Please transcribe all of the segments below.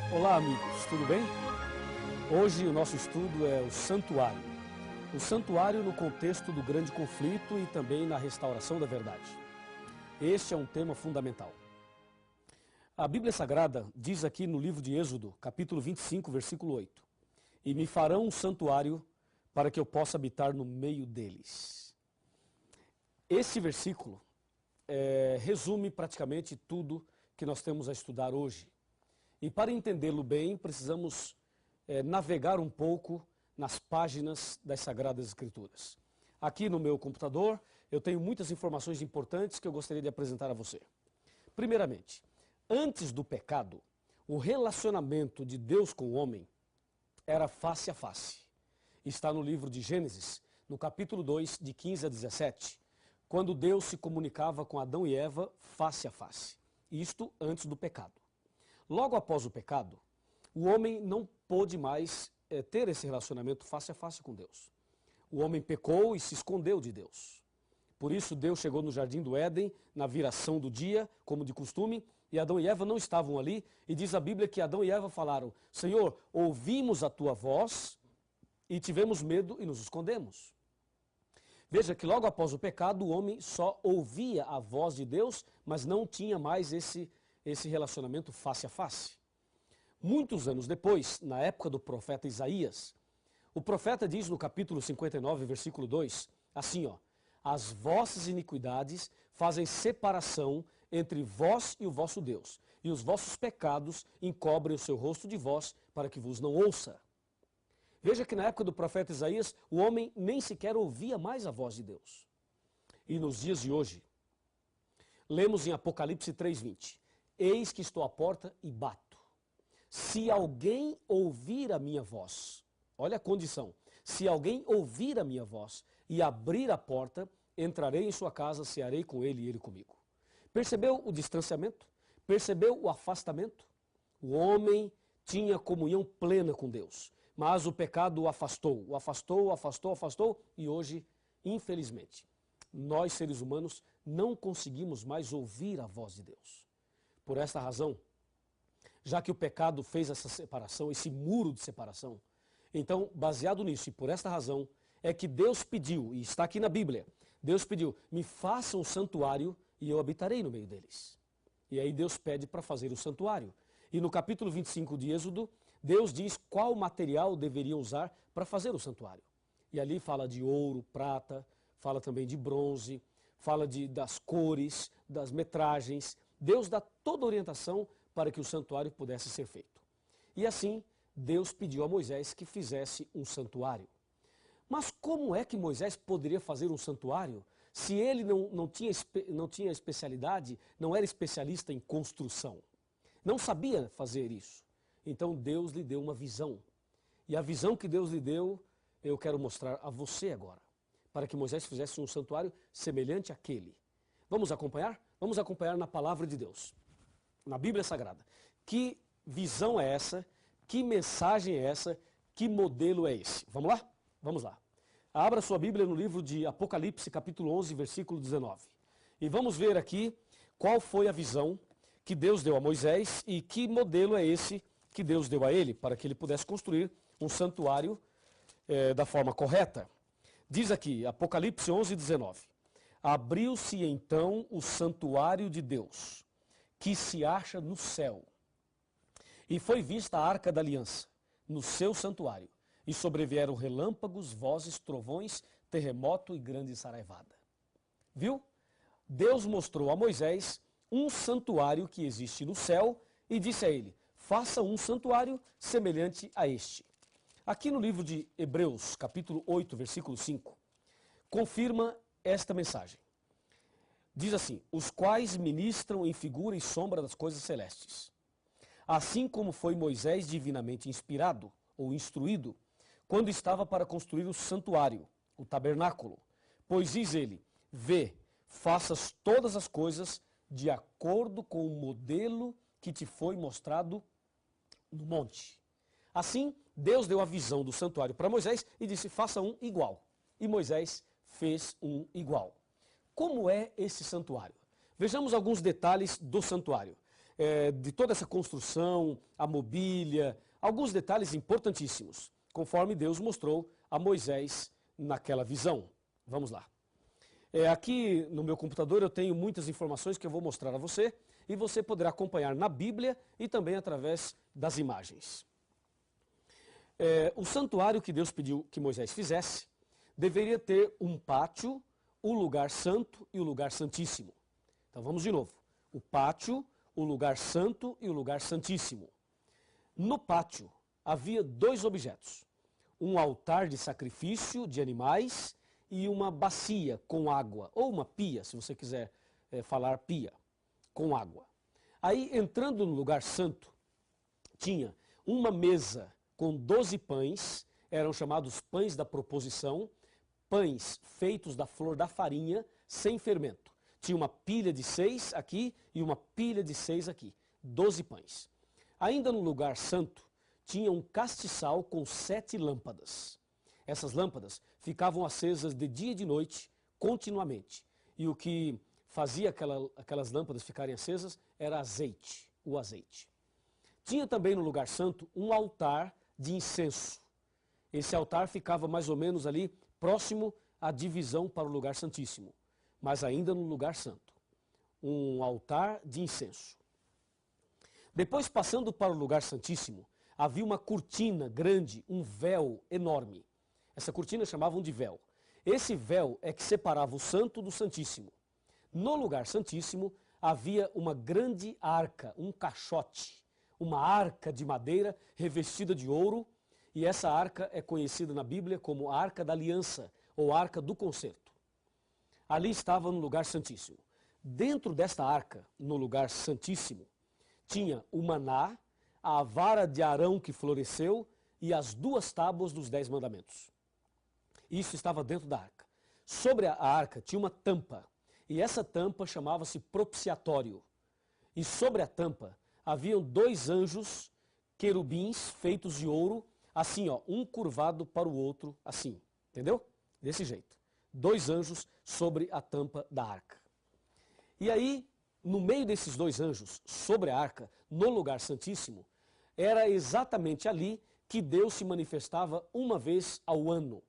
Olá, amigos, tudo bem? Hoje o nosso estudo é o santuário. O santuário no contexto do grande conflito e também na restauração da verdade. Este é um tema fundamental. A Bíblia Sagrada diz aqui no livro de Êxodo, capítulo 25, versículo 8: E me farão um santuário para que eu possa habitar no meio deles. Esse versículo resume praticamente tudo que nós temos a estudar hoje. E para entendê-lo bem, precisamos navegar um pouco nas páginas das Sagradas Escrituras. Aqui no meu computador, eu tenho muitas informações importantes que eu gostaria de apresentar a você. Primeiramente, antes do pecado, o relacionamento de Deus com o homem era face a face. Está no livro de Gênesis, no capítulo 2, de 15 a 17, quando Deus se comunicava com Adão e Eva face a face. Isto antes do pecado. Logo após o pecado, o homem não pôde mais ter esse relacionamento face a face com Deus. O homem pecou e se escondeu de Deus. Por isso Deus chegou no jardim do Éden, na viração do dia, como de costume, e Adão e Eva não estavam ali, e diz a Bíblia que Adão e Eva falaram: Senhor, ouvimos a tua voz e tivemos medo e nos escondemos. Veja que logo após o pecado, o homem só ouvia a voz de Deus, mas não tinha mais esse relacionamento face a face. Muitos anos depois, na época do profeta Isaías, o profeta diz no capítulo 59, versículo 2, assim, ó: As vossas iniquidades fazem separação entre vós e o vosso Deus, e os vossos pecados encobrem o seu rosto de vós, para que vos não ouça. Veja que na época do profeta Isaías, o homem nem sequer ouvia mais a voz de Deus. E nos dias de hoje, lemos em Apocalipse 3:20, Eis que estou à porta e bato. Se alguém ouvir a minha voz, olha a condição, se alguém ouvir a minha voz e abrir a porta, entrarei em sua casa, cearei com ele e ele comigo. Percebeu o distanciamento? Percebeu o afastamento? O homem tinha comunhão plena com Deus, mas o pecado o afastou, e hoje, infelizmente, nós seres humanos não conseguimos mais ouvir a voz de Deus. Por esta razão, já que o pecado fez essa separação, esse muro de separação, então, baseado nisso e por esta razão, é que Deus pediu, e está aqui na Bíblia, Deus pediu: me faça um santuário e eu habitarei no meio deles. E aí Deus pede para fazer o santuário. E no capítulo 25 de Êxodo, Deus diz qual material deveria usar para fazer o santuário. E ali fala de ouro, prata, fala também de bronze, fala das cores, das metragens. Deus dá toda a orientação para que o santuário pudesse ser feito. E assim, Deus pediu a Moisés que fizesse um santuário. Mas como é que Moisés poderia fazer um santuário se ele não tinha especialidade, não era especialista em construção? Não sabia fazer isso. Então Deus lhe deu uma visão. E a visão que Deus lhe deu, eu quero mostrar a você agora, para que Moisés fizesse um santuário semelhante àquele. Vamos acompanhar? Vamos acompanhar na palavra de Deus, na Bíblia Sagrada. Que visão é essa? Que mensagem é essa? Que modelo é esse? Vamos lá? Vamos lá. Abra sua Bíblia no livro de Apocalipse, capítulo 11, versículo 19. E vamos ver aqui qual foi a visão que Deus deu a Moisés e que modelo é esse que Deus deu a ele, para que ele pudesse construir um santuário da forma correta. Diz aqui, Apocalipse 11, 19. Abriu-se então o santuário de Deus, que se acha no céu. E foi vista a arca da aliança, no seu santuário. E sobrevieram relâmpagos, vozes, trovões, terremoto e grande saraivada. Viu? Deus mostrou a Moisés um santuário que existe no céu e disse a ele: faça um santuário semelhante a este. Aqui no livro de Hebreus, capítulo 8, versículo 5, confirma esta mensagem. Diz assim: os quais ministram em figura e sombra das coisas celestes. Assim como foi Moisés divinamente inspirado ou instruído, quando estava para construir o santuário, o tabernáculo. Pois diz ele: vê, faças todas as coisas de acordo com o modelo que te foi mostrado no monte. Assim, Deus deu a visão do santuário para Moisés e disse: faça um igual. E Moisés fez um igual. Como é esse santuário? Vejamos alguns detalhes do santuário. de toda essa construção, a mobília, alguns detalhes importantíssimos, conforme Deus mostrou a Moisés naquela visão. Vamos lá. Aqui no meu computador eu tenho muitas informações que eu vou mostrar a você e você poderá acompanhar na Bíblia e também através das imagens. O santuário que Deus pediu que Moisés fizesse deveria ter um pátio, o lugar santo e o lugar santíssimo. Então vamos de novo. O pátio, o lugar santo e o lugar santíssimo. No pátio havia dois objetos. Um altar de sacrifício de animais e uma bacia com água, ou uma pia, se você quiser falar pia, com água. Aí, entrando no lugar santo, tinha uma mesa com 12 pães, eram chamados pães da proposição, pães feitos da flor da farinha, sem fermento. Tinha uma pilha de 6 aqui e uma pilha de 6 aqui, 12 pães. Ainda no lugar santo, tinha um castiçal com 7 lâmpadas. Essas lâmpadas ficavam acesas de dia e de noite, continuamente. E o que fazia aquelas lâmpadas ficarem acesas era azeite, o azeite. Tinha também no lugar santo um altar de incenso. Esse altar ficava mais ou menos ali próximo à divisão para o lugar santíssimo, mas ainda no lugar santo. Um altar de incenso. Depois, passando para o lugar santíssimo, havia uma cortina grande, um véu enorme. Essa cortina chamavam de véu. Esse véu é que separava o santo do santíssimo. No lugar santíssimo havia uma grande arca, um caixote, uma arca de madeira revestida de ouro, e essa arca é conhecida na Bíblia como a Arca da Aliança, ou Arca do Concerto. Ali estava no lugar santíssimo. Dentro desta arca, no lugar santíssimo, tinha o maná, a vara de Arão que floresceu e as 2 tábuas dos 10 mandamentos. Isso estava dentro da arca. Sobre a arca tinha uma tampa, e essa tampa chamava-se propiciatório. E sobre a tampa haviam 2 anjos querubins feitos de ouro, assim, ó, um curvado para o outro, assim, entendeu? Desse jeito. 2 anjos sobre a tampa da arca. E aí, no meio desses 2 anjos, sobre a arca, no lugar santíssimo, era exatamente ali que Deus se manifestava uma vez ao ano.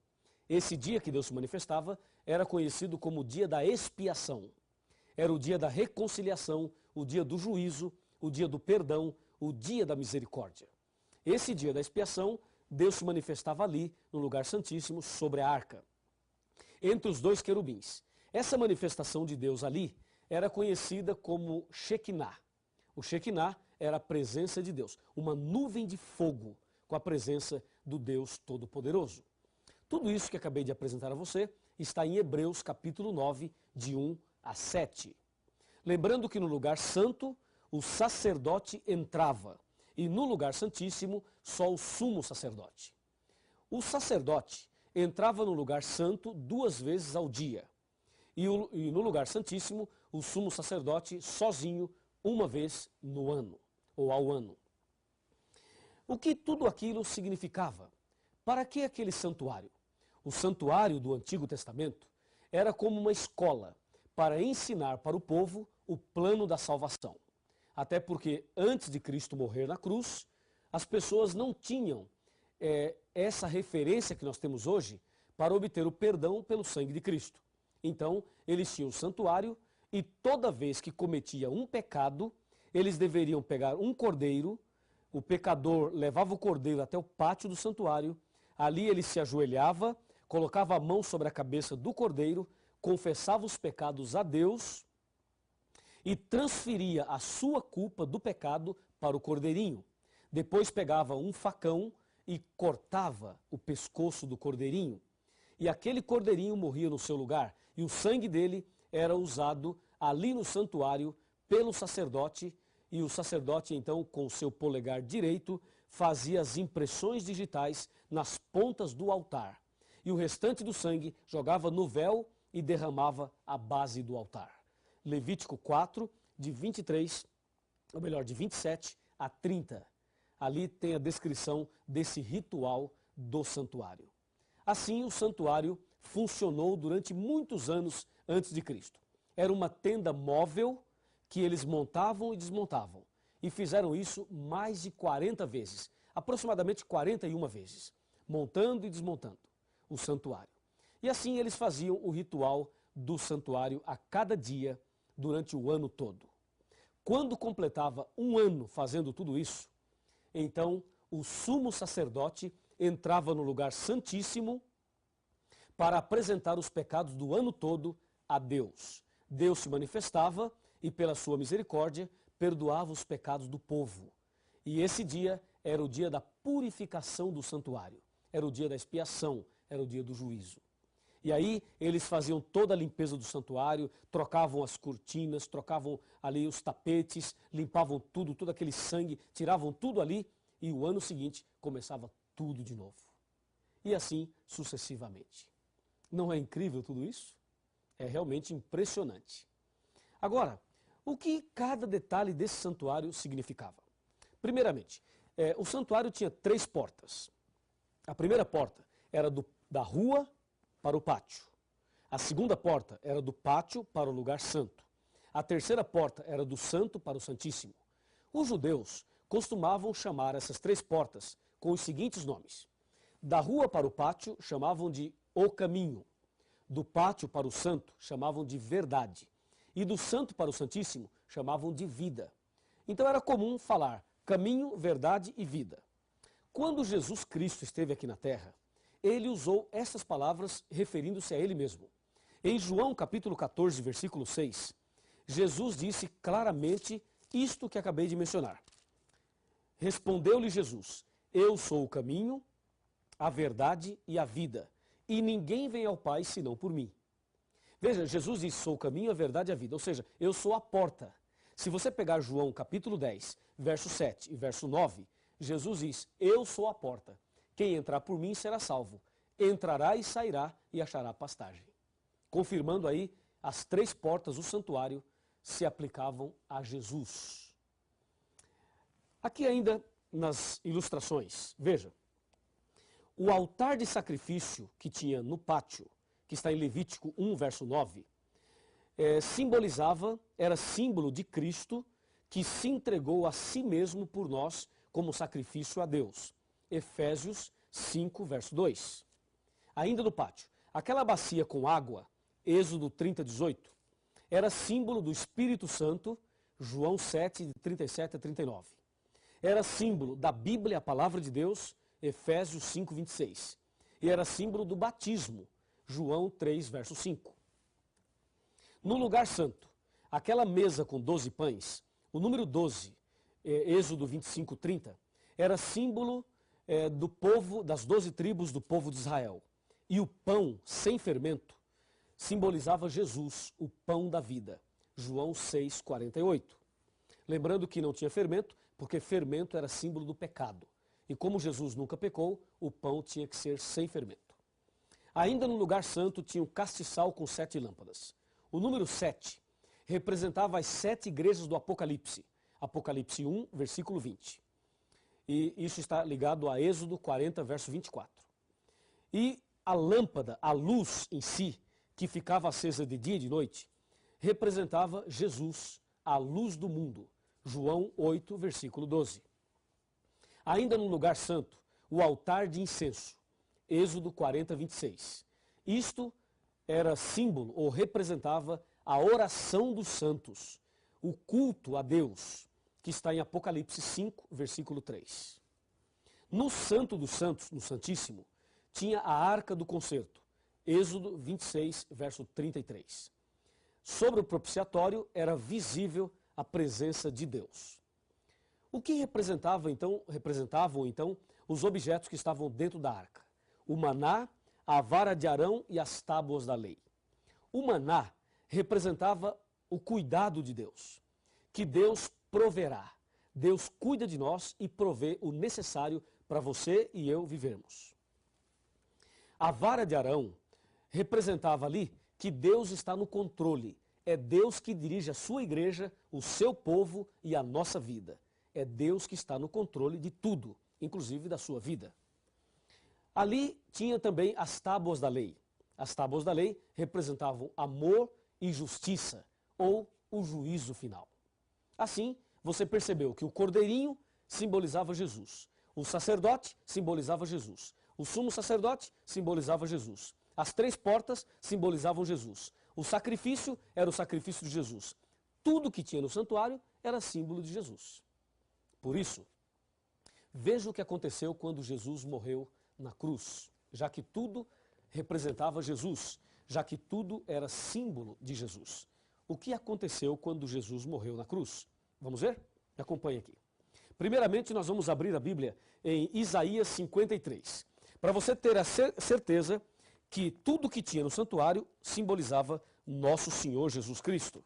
Esse dia que Deus se manifestava era conhecido como o dia da expiação. Era o dia da reconciliação, o dia do juízo, o dia do perdão, o dia da misericórdia. Esse dia da expiação, Deus se manifestava ali, no lugar santíssimo, sobre a arca, entre os 2 querubins. Essa manifestação de Deus ali era conhecida como Shekinah. O Shekinah era a presença de Deus, uma nuvem de fogo com a presença do Deus Todo-Poderoso. Tudo isso que acabei de apresentar a você está em Hebreus capítulo 9, de 1 a 7. Lembrando que no lugar santo, o sacerdote entrava, e no lugar santíssimo, só o sumo sacerdote. O sacerdote entrava no lugar santo 2 vezes ao dia, e no lugar santíssimo, o sumo sacerdote sozinho, 1 vez no ano, ou ao ano. O que tudo aquilo significava? Para que aquele santuário? O santuário do Antigo Testamento era como uma escola para ensinar para o povo o plano da salvação. Até porque antes de Cristo morrer na cruz, as pessoas não tinham essa referência que nós temos hoje para obter o perdão pelo sangue de Cristo. Então, eles tinham o santuário e toda vez que cometia um pecado, eles deveriam pegar um cordeiro, o pecador levava o cordeiro até o pátio do santuário, ali ele se ajoelhava, colocava a mão sobre a cabeça do cordeiro, confessava os pecados a Deus e transferia a sua culpa do pecado para o cordeirinho. Depois pegava um facão e cortava o pescoço do cordeirinho. E aquele cordeirinho morria no seu lugar. E o sangue dele era usado ali no santuário pelo sacerdote. E o sacerdote, então, com o seu polegar direito, fazia as impressões digitais nas pontas do altar. E o restante do sangue jogava no véu e derramava à base do altar. Levítico 4, de 27 a 30. Ali tem a descrição desse ritual do santuário. Assim, o santuário funcionou durante muitos anos antes de Cristo. Era uma tenda móvel que eles montavam e desmontavam. e fizeram isso mais de 40 vezes, aproximadamente 41 vezes, montando e desmontando o santuário. E assim eles faziam o ritual do santuário a cada dia durante o ano todo. Quando completava um ano fazendo tudo isso, então o sumo sacerdote entrava no lugar santíssimo para apresentar os pecados do ano todo a Deus. Deus se manifestava e, pela sua misericórdia, perdoava os pecados do povo. E esse dia era o dia da purificação do santuário, era o dia da expiação, era o dia do juízo. E aí eles faziam toda a limpeza do santuário, trocavam as cortinas, trocavam ali os tapetes, limpavam tudo, todo aquele sangue, tiravam tudo ali e o ano seguinte começava tudo de novo. E assim sucessivamente. Não é incrível tudo isso? É realmente impressionante. Agora, o que cada detalhe desse santuário significava? Primeiramente, o santuário tinha 3 portas. A primeira porta era da rua para o pátio. A segunda porta era do pátio para o lugar santo. A terceira porta era do santo para o santíssimo. Os judeus costumavam chamar essas 3 portas com os seguintes nomes. Da rua para o pátio chamavam de o caminho. Do pátio para o santo chamavam de verdade. E do santo para o santíssimo chamavam de vida. Então era comum falar caminho, verdade e vida. Quando Jesus Cristo esteve aqui na terra, ele usou essas palavras referindo-se a ele mesmo. Em João capítulo 14, versículo 6, Jesus disse claramente isto que acabei de mencionar. Respondeu-lhe Jesus, eu sou o caminho, a verdade e a vida, e ninguém vem ao Pai senão por mim. Veja, Jesus disse, sou o caminho, a verdade e a vida, ou seja, eu sou a porta. Se você pegar João capítulo 10, verso 7 e verso 9, Jesus diz, eu sou a porta. Quem entrar por mim será salvo. Entrará e sairá e achará pastagem. Confirmando aí, as 3 portas do santuário se aplicavam a Jesus. Aqui ainda nas ilustrações, veja, o altar de sacrifício que tinha no pátio, que está em Levítico 1, verso 9, era símbolo de Cristo que se entregou a si mesmo por nós como sacrifício a Deus. Efésios 5, verso 2. Ainda no pátio, aquela bacia com água, Êxodo 30, 18, era símbolo do Espírito Santo, João 7, de 37 a 39. Era símbolo da Bíblia, a palavra de Deus, Efésios 5, 26. E era símbolo do batismo, João 3, verso 5. No lugar santo, aquela mesa com 12 pães, o número 12, Êxodo 25, 30, era símbolo do povo, das 12 tribos do povo de Israel. E o pão sem fermento simbolizava Jesus, o pão da vida. João 6, 48. Lembrando que não tinha fermento, porque fermento era símbolo do pecado. E como Jesus nunca pecou, o pão tinha que ser sem fermento. Ainda no lugar santo tinha um castiçal com 7 lâmpadas. O número 7 representava as 7 igrejas do Apocalipse. Apocalipse 1, versículo 20. E isso está ligado a Êxodo 40, verso 24. E a lâmpada, a luz em si, que ficava acesa de dia e de noite, representava Jesus, a luz do mundo. João 8, versículo 12. Ainda no lugar santo, o altar de incenso. Êxodo 40, 26. Isto era símbolo ou representava a oração dos santos, o culto a Deus, que está em Apocalipse 5, versículo 3. No Santo dos Santos, no Santíssimo, tinha a Arca do Concerto, Êxodo 26, verso 33. Sobre o propiciatório era visível a presença de Deus. O que representavam então os objetos que estavam dentro da arca? O maná, a vara de Arão e as tábuas da lei. O maná representava o cuidado de Deus, que Deus proverá. Deus cuida de nós e provê o necessário para você e eu vivermos. A vara de Arão representava ali que Deus está no controle. É Deus que dirige a sua igreja, o seu povo e a nossa vida. É Deus que está no controle de tudo, inclusive da sua vida. Ali tinha também as tábuas da lei. As tábuas da lei representavam amor e justiça, ou o juízo final. Assim, você percebeu que o cordeirinho simbolizava Jesus, o sacerdote simbolizava Jesus, o sumo sacerdote simbolizava Jesus, as 3 portas simbolizavam Jesus, o sacrifício era o sacrifício de Jesus. Tudo que tinha no santuário era símbolo de Jesus. Por isso, veja o que aconteceu quando Jesus morreu na cruz, já que tudo representava Jesus, já que tudo era símbolo de Jesus. O que aconteceu quando Jesus morreu na cruz? Vamos ver? Me acompanhe aqui. Primeiramente, nós vamos abrir a Bíblia em Isaías 53, para você ter a certeza que tudo que tinha no santuário simbolizava nosso Senhor Jesus Cristo.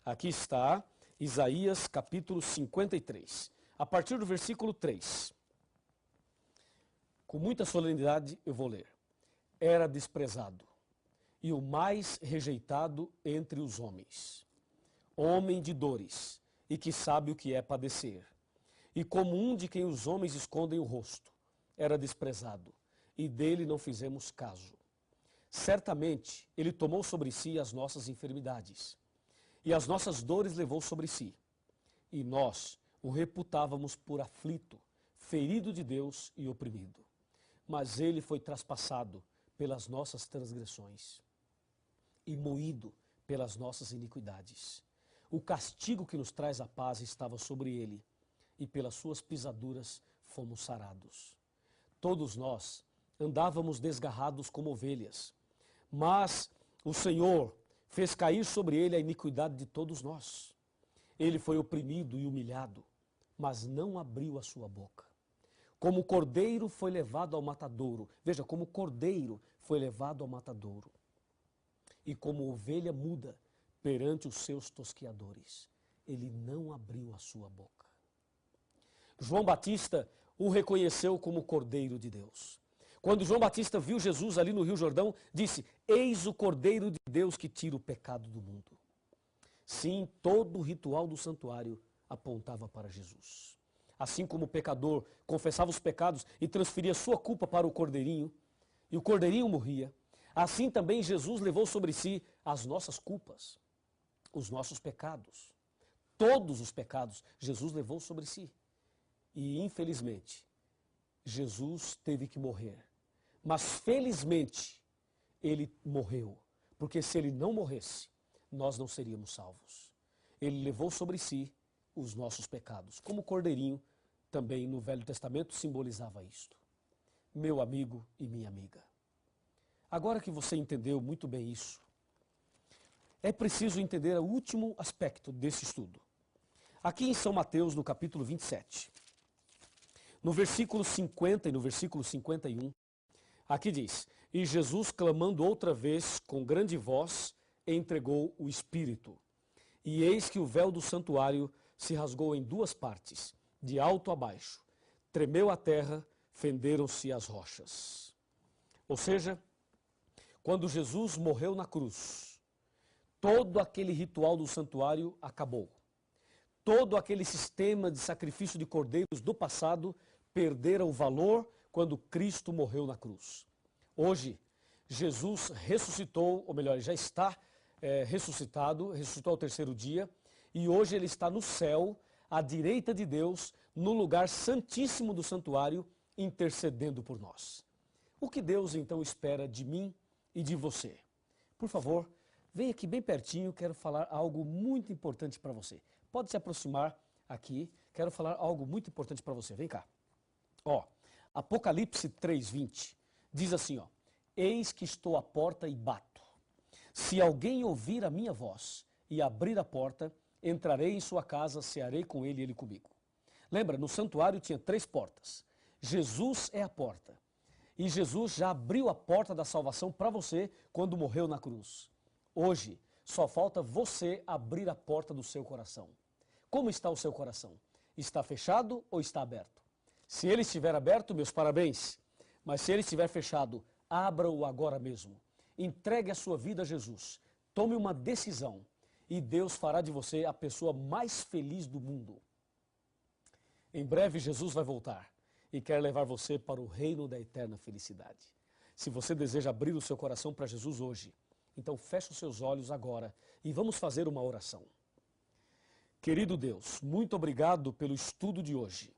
Aqui está Isaías capítulo 53, a partir do versículo 3. Com muita solenidade eu vou ler. Era desprezado e o mais rejeitado entre os homens, homem de dores e que sabe o que é padecer. E como um de quem os homens escondem o rosto, era desprezado, e dele não fizemos caso. Certamente ele tomou sobre si as nossas enfermidades, e as nossas dores levou sobre si. E nós o reputávamos por aflito, ferido de Deus e oprimido. Mas ele foi traspassado pelas nossas transgressões e moído pelas nossas iniquidades. O castigo que nos traz a paz estava sobre ele, e pelas suas pisaduras fomos sarados. Todos nós andávamos desgarrados como ovelhas, mas o Senhor fez cair sobre ele a iniquidade de todos nós. Ele foi oprimido e humilhado, mas não abriu a sua boca. Como cordeiro foi levado ao matadouro, veja, como cordeiro foi levado ao matadouro, e como ovelha muda perante os seus tosqueadores, ele não abriu a sua boca. João Batista o reconheceu como Cordeiro de Deus. Quando João Batista viu Jesus ali no Rio Jordão, disse: eis o Cordeiro de Deus que tira o pecado do mundo. Sim, todo o ritual do santuário apontava para Jesus. Assim como o pecador confessava os pecados e transferia sua culpa para o Cordeirinho, e o Cordeirinho morria, assim também Jesus levou sobre si as nossas culpas, os nossos pecados. Todos os pecados Jesus levou sobre si. E, infelizmente, Jesus teve que morrer. Mas, felizmente, ele morreu. Porque se ele não morresse, nós não seríamos salvos. Ele levou sobre si os nossos pecados. Como o cordeirinho, também no Velho Testamento, simbolizava isto. Meu amigo e minha amiga. Agora que você entendeu muito bem isso, é preciso entender o último aspecto desse estudo. Aqui em São Mateus, no capítulo 27, no versículo 50 e no versículo 51, aqui diz: e Jesus, clamando outra vez com grande voz, entregou o Espírito. E eis que o véu do santuário se rasgou em 2 partes, de alto a baixo. Tremeu a terra, fenderam-se as rochas. Ou seja, quando Jesus morreu na cruz, todo aquele ritual do santuário acabou. Todo aquele sistema de sacrifício de cordeiros do passado perderam o valor quando Cristo morreu na cruz. Hoje, Jesus ressuscitou, ou melhor, já está ressuscitado, ressuscitou ao 3º dia, e hoje ele está no céu, à direita de Deus, no lugar santíssimo do santuário, intercedendo por nós. O que Deus então espera de mim e de você? Por favor, vem aqui bem pertinho, quero falar algo muito importante para você. Pode se aproximar aqui, quero falar algo muito importante para você. Vem cá. Ó, Apocalipse 3:20 diz assim, ó: eis que estou à porta e bato. Se alguém ouvir a minha voz e abrir a porta, entrarei em sua casa, cearei com ele e ele comigo. Lembra, no santuário tinha 3 portas. Jesus é a porta. E Jesus já abriu a porta da salvação para você quando morreu na cruz. Hoje, só falta você abrir a porta do seu coração. Como está o seu coração? Está fechado ou está aberto? Se ele estiver aberto, meus parabéns. Mas se ele estiver fechado, abra-o agora mesmo. Entregue a sua vida a Jesus. Tome uma decisão e Deus fará de você a pessoa mais feliz do mundo. Em breve Jesus vai voltar e quer levar você para o reino da eterna felicidade. Se você deseja abrir o seu coração para Jesus hoje, então feche os seus olhos agora e vamos fazer uma oração. Querido Deus, muito obrigado pelo estudo de hoje.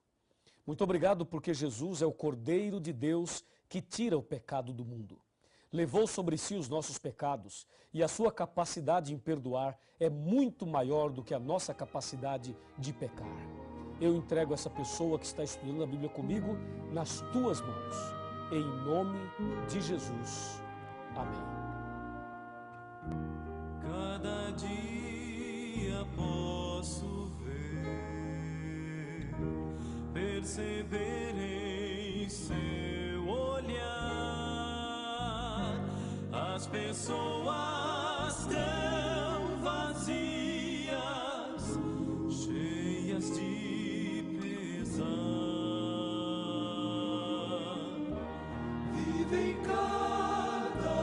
Muito obrigado porque Jesus é o Cordeiro de Deus que tira o pecado do mundo. Levou sobre si os nossos pecados e a sua capacidade em perdoar é muito maior do que a nossa capacidade de pecar. Eu entrego essa pessoa que está estudando a Bíblia comigo nas tuas mãos. Em nome de Jesus. Amém. Cada dia posso ver, perceber em seu olhar as pessoas tão vazias, cheias de pesar, vivem cada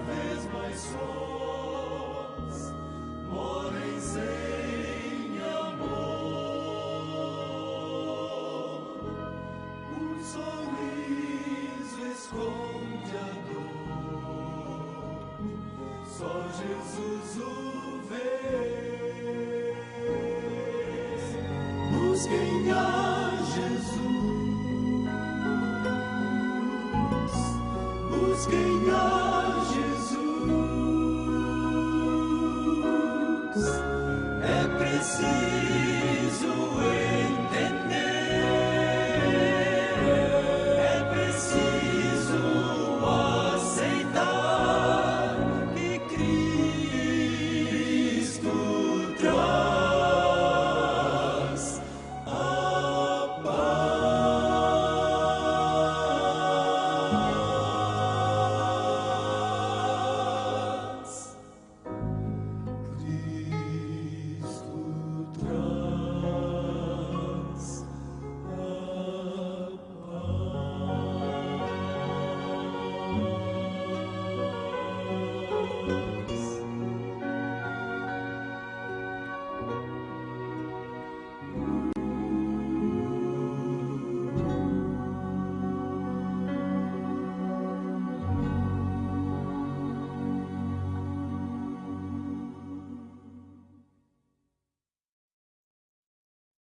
vez mais sós, morrem sem amor. Um sorriso esconde a dor, só Jesus o vê. Busquem a Jesus, busquem a